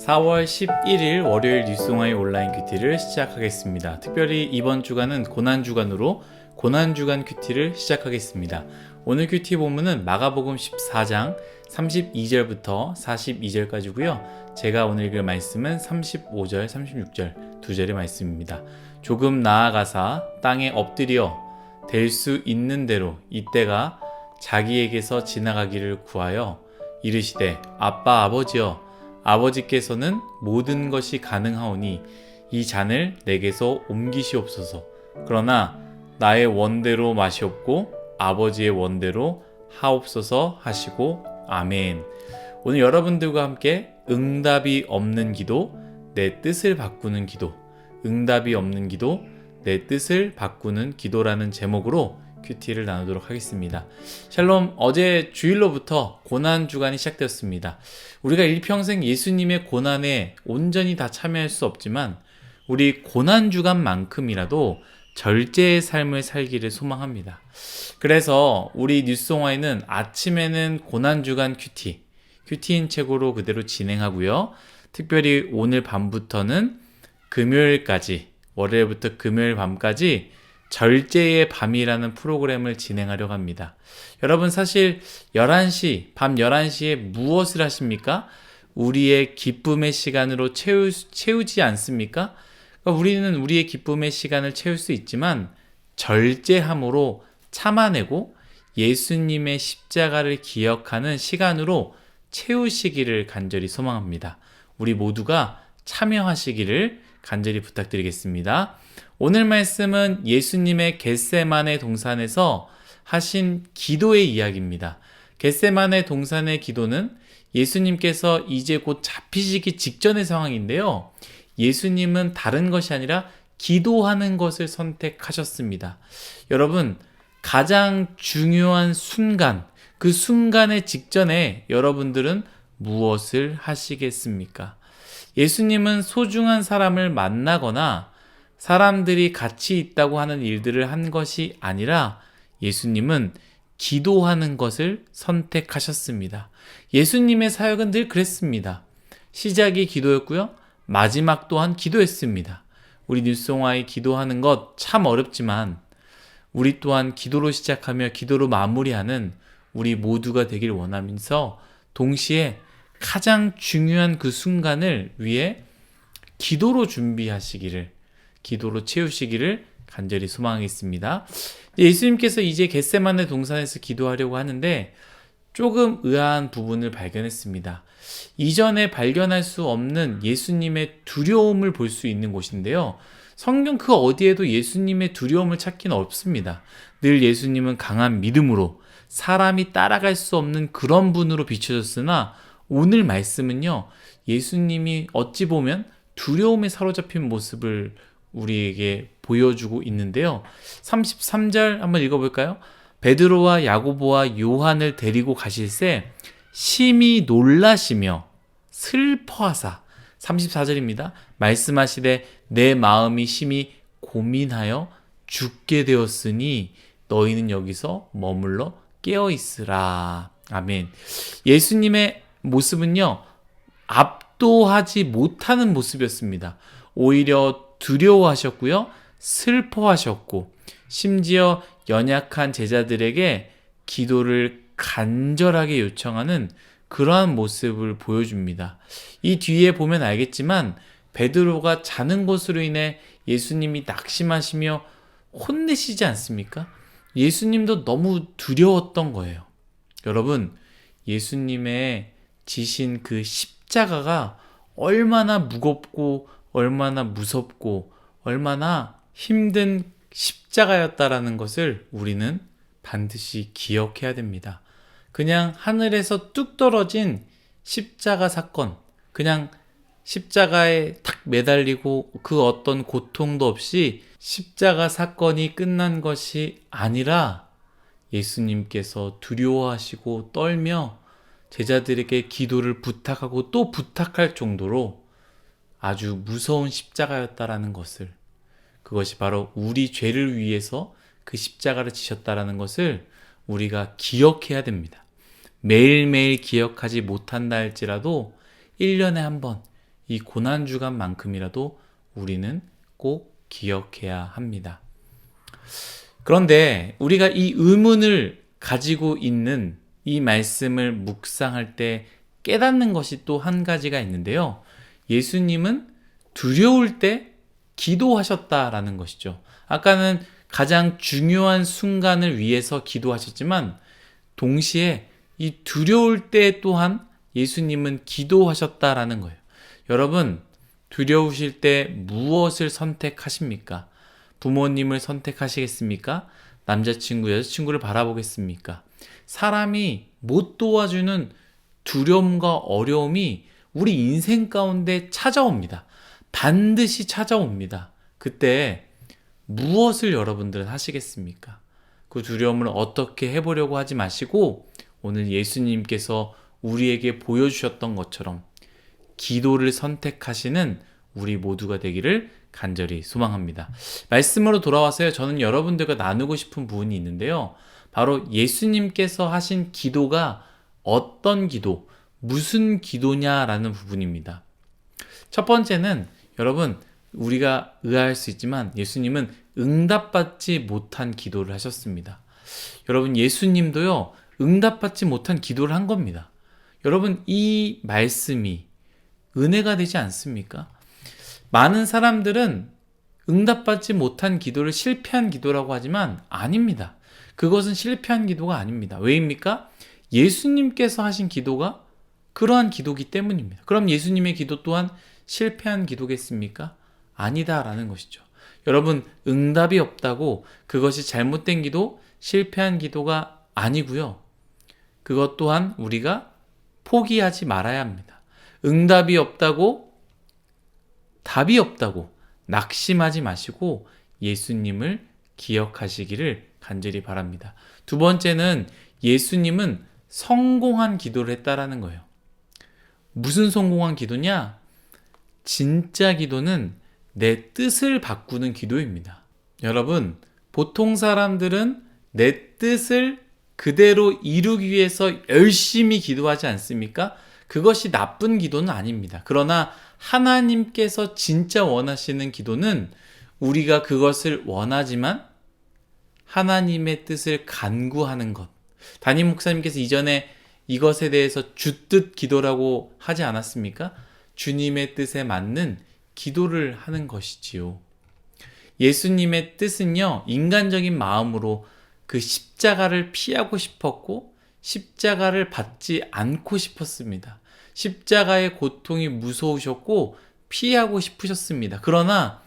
4월 11일 월요일 뉴스송아의 온라인 큐티를 시작하겠습니다. 특별히 이번 주간은 고난주간으로 고난주간 큐티를 시작하겠습니다. 오늘 큐티 본문은 마가복음 14장 32절부터 42절까지고요. 제가 오늘 읽을 말씀은 35절, 36절 두 절의 말씀입니다. 조금 나아가사 땅에 엎드려 될 수 있는 대로 이때가 자기에게서 지나가기를 구하여 이르시되 아빠 아버지여 아버지께서는 모든 것이 가능하오니 이 잔을 내게서 옮기시옵소서. 그러나 나의 원대로 마시옵고 아버지의 원대로 하옵소서 하시고 아멘. 오늘 여러분들과 함께 응답이 없는 기도, 내 뜻을 바꾸는 기도, 응답이 없는 기도, 내 뜻을 바꾸는 기도라는 제목으로 큐티를 나누도록 하겠습니다. 샬롬, 어제 주일로부터 고난주간이 시작되었습니다. 우리가 일평생 예수님의 고난에 온전히 다 참여할 수 없지만 우리 고난주간만큼이라도 절제의 삶을 살기를 소망합니다. 그래서 우리 뉴스송화에는 아침에는 고난주간 큐티인 책으로 그대로 진행하고요. 특별히 오늘 밤부터는 금요일까지, 월요일부터 금요일 밤까지 절제의 밤이라는 프로그램을 진행하려고 합니다. 여러분 사실 밤 11시에 무엇을 하십니까? 우리의 기쁨의 시간으로 채우지 않습니까? 그러니까 우리는 우리의 기쁨의 시간을 채울 수 있지만 절제함으로 참아내고 예수님의 십자가를 기억하는 시간으로 채우시기를 간절히 소망합니다. 우리 모두가 참여하시기를 간절히 부탁드리겠습니다. 오늘 말씀은 예수님의 겟세마네 동산에서 하신 기도의 이야기입니다. 겟세마네 동산의 기도는 예수님께서 이제 곧 잡히시기 직전의 상황인데요. 예수님은 다른 것이 아니라 기도하는 것을 선택하셨습니다. 여러분, 가장 중요한 순간, 그 순간의 직전에 여러분들은 무엇을 하시겠습니까? 예수님은 소중한 사람을 만나거나 사람들이 같이 있다고 하는 일들을 한 것이 아니라 예수님은 기도하는 것을 선택하셨습니다. 예수님의 사역은 늘 그랬습니다. 시작이 기도였고요. 마지막 또한 기도였습니다. 우리 뉴스송아의 기도하는 것 참 어렵지만 우리 또한 기도로 시작하며 기도로 마무리하는 우리 모두가 되길 원하면서 동시에 가장 중요한 그 순간을 위해 기도로 준비하시기를, 기도로 채우시기를 간절히 소망하겠습니다. 예수님께서 이제 겟세마네 동산에서 기도하려고 하는데 조금 의아한 부분을 발견했습니다. 이전에 발견할 수 없는 예수님의 두려움을 볼 수 있는 곳인데요. 성경 그 어디에도 예수님의 두려움을 찾기는 없습니다. 늘 예수님은 강한 믿음으로 사람이 따라갈 수 없는 그런 분으로 비춰졌으나 오늘 말씀은요, 예수님이 어찌 보면 두려움에 사로잡힌 모습을 우리에게 보여주고 있는데요. 33절 한번 읽어볼까요? 베드로와 야고보와 요한을 데리고 가실새 심히 놀라시며 슬퍼하사 34절입니다. 말씀하시되 내 마음이 심히 고민하여 죽게 되었으니 너희는 여기서 머물러 깨어있으라. 아멘. 예수님의 모습은요, 압도하지 못하는 모습이었습니다. 오히려 두려워하셨고요, 슬퍼하셨고, 심지어 연약한 제자들에게 기도를 간절하게 요청하는 그러한 모습을 보여줍니다. 이 뒤에 보면 알겠지만 베드로가 자는 것으로 인해 예수님이 낙심하시며 혼내시지 않습니까? 예수님도 너무 두려웠던 거예요. 여러분, 예수님의 지신 그 십자가가 얼마나 무겁고 얼마나 무섭고 얼마나 힘든 십자가였다라는 것을 우리는 반드시 기억해야 됩니다. 그냥 하늘에서 뚝 떨어진 십자가 사건, 그냥 십자가에 탁 매달리고 그 어떤 고통도 없이 십자가 사건이 끝난 것이 아니라 예수님께서 두려워하시고 떨며 제자들에게 기도를 부탁하고 또 부탁할 정도로 아주 무서운 십자가였다라는 것을, 그것이 바로 우리 죄를 위해서 그 십자가를 지셨다라는 것을 우리가 기억해야 됩니다. 매일매일 기억하지 못한다 할지라도 1년에 한 번, 이 고난주간만큼이라도 우리는 꼭 기억해야 합니다. 그런데 우리가 이 의문을 가지고 있는 이 말씀을 묵상할 때 깨닫는 것이 또 한 가지가 있는데요. 예수님은 두려울 때 기도하셨다라는 것이죠. 아까는 가장 중요한 순간을 위해서 기도하셨지만 동시에 이 두려울 때 또한 예수님은 기도하셨다라는 거예요. 여러분, 두려우실 때 무엇을 선택하십니까? 부모님을 선택하시겠습니까? 남자친구, 여자친구를 바라보겠습니까? 사람이 못 도와주는 두려움과 어려움이 우리 인생 가운데 찾아옵니다. 반드시 찾아옵니다. 그때 무엇을 여러분들은 하시겠습니까? 그 두려움을 어떻게 해보려고 하지 마시고 오늘 예수님께서 우리에게 보여주셨던 것처럼 기도를 선택하시는 우리 모두가 되기를 간절히 소망합니다. 말씀으로 돌아와서요. 저는 여러분들과 나누고 싶은 부분이 있는데요. 바로 예수님께서 하신 기도가 어떤 기도, 무슨 기도냐라는 부분입니다. 첫 번째는 여러분, 우리가 의아할 수 있지만 예수님은 응답받지 못한 기도를 하셨습니다. 여러분, 예수님도요, 응답받지 못한 기도를 한 겁니다. 여러분, 이 말씀이 은혜가 되지 않습니까? 많은 사람들은 응답받지 못한 기도를 실패한 기도라고 하지만 아닙니다. 그것은 실패한 기도가 아닙니다. 왜입니까? 예수님께서 하신 기도가 그러한 기도기 때문입니다. 그럼 예수님의 기도 또한 실패한 기도겠습니까? 아니다라는 것이죠. 여러분, 응답이 없다고 그것이 잘못된 기도, 실패한 기도가 아니고요. 그것 또한 우리가 포기하지 말아야 합니다. 응답이 없다고, 답이 없다고 낙심하지 마시고 예수님을 기억하시기를 간절히 바랍니다. 두 번째는 예수님은 성공한 기도를 했다라는 거예요. 무슨 성공한 기도냐? 진짜 기도는 내 뜻을 바꾸는 기도입니다. 여러분, 보통 사람들은 내 뜻을 그대로 이루기 위해서 열심히 기도하지 않습니까? 그것이 나쁜 기도는 아닙니다. 그러나 하나님께서 진짜 원하시는 기도는 우리가 그것을 원하지만 하나님의 뜻을 간구하는 것. 담임 목사님께서 이전에 이것에 대해서 주뜻 기도라고 하지 않았습니까? 주님의 뜻에 맞는 기도를 하는 것이지요. 예수님의 뜻은요, 인간적인 마음으로 그 십자가를 피하고 싶었고 십자가를 받지 않고 싶었습니다. 십자가의 고통이 무서우셨고 피하고 싶으셨습니다. 그러나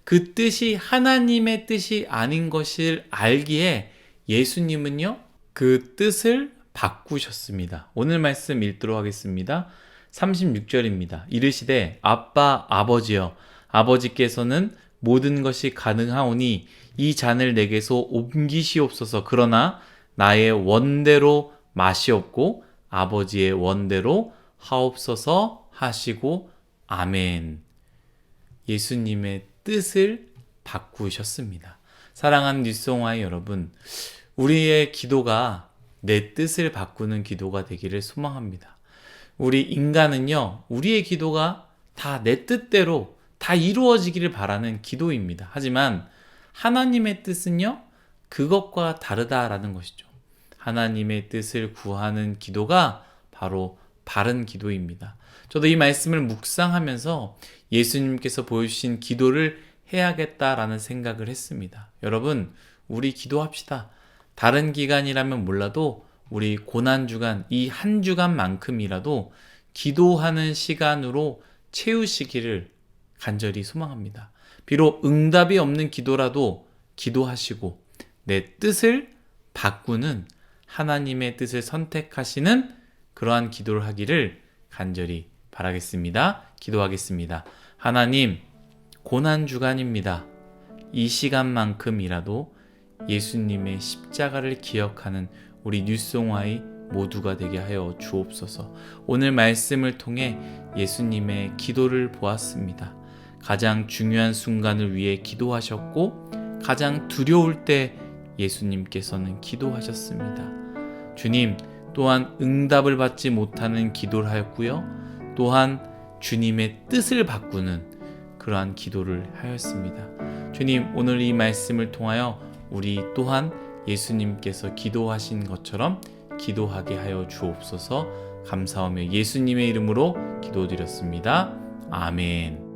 그 뜻이 하나님의 뜻이 아닌 것을 알기에 예수님은요, 그 뜻을 바꾸셨습니다. 오늘 말씀 읽도록 하겠습니다. 36절입니다. 이르시되 아빠 아버지여, 아버지께서는 모든 것이 가능하오니 이 잔을 내게서 옮기시옵소서. 그러나 나의 원대로 마시옵고 아버지의 원대로 하옵소서 하시고 아멘. 예수님의 뜻을 바꾸셨습니다. 사랑하는 뉴스홍화의 여러분, 우리의 기도가 내 뜻을 바꾸는 기도가 되기를 소망합니다. 우리 인간은요, 우리의 기도가 다 내 뜻대로 다 이루어지기를 바라는 기도입니다. 하지만 하나님의 뜻은요, 그것과 다르다라는 것이죠. 하나님의 뜻을 구하는 기도가 바로 바른 기도입니다. 저도 이 말씀을 묵상하면서 예수님께서 보여주신 기도를 해야겠다라는 생각을 했습니다. 여러분, 우리 기도합시다. 다른 기간이라면 몰라도 우리 고난주간, 이 한 주간만큼이라도 기도하는 시간으로 채우시기를 간절히 소망합니다. 비록 응답이 없는 기도라도 기도하시고 내 뜻을 바꾸는 하나님의 뜻을 선택하시는 그러한 기도를 하기를 간절히 바라겠습니다. 기도하겠습니다. 하나님, 고난주간입니다. 이 시간만큼이라도 예수님의 십자가를 기억하는 우리 뉴스홍화의 모두가 되게 하여 주옵소서. 오늘 말씀을 통해 예수님의 기도를 보았습니다. 가장 중요한 순간을 위해 기도하셨고 가장 두려울 때 예수님께서는 기도하셨습니다. 주님, 또한 응답을 받지 못하는 기도를 하였고요. 또한 주님의 뜻을 바꾸는 그러한 기도를 하였습니다. 주님, 오늘 이 말씀을 통하여 우리 또한 예수님께서 기도하신 것처럼 기도하게 하여 주옵소서. 감사하며 예수님의 이름으로 기도드렸습니다. 아멘.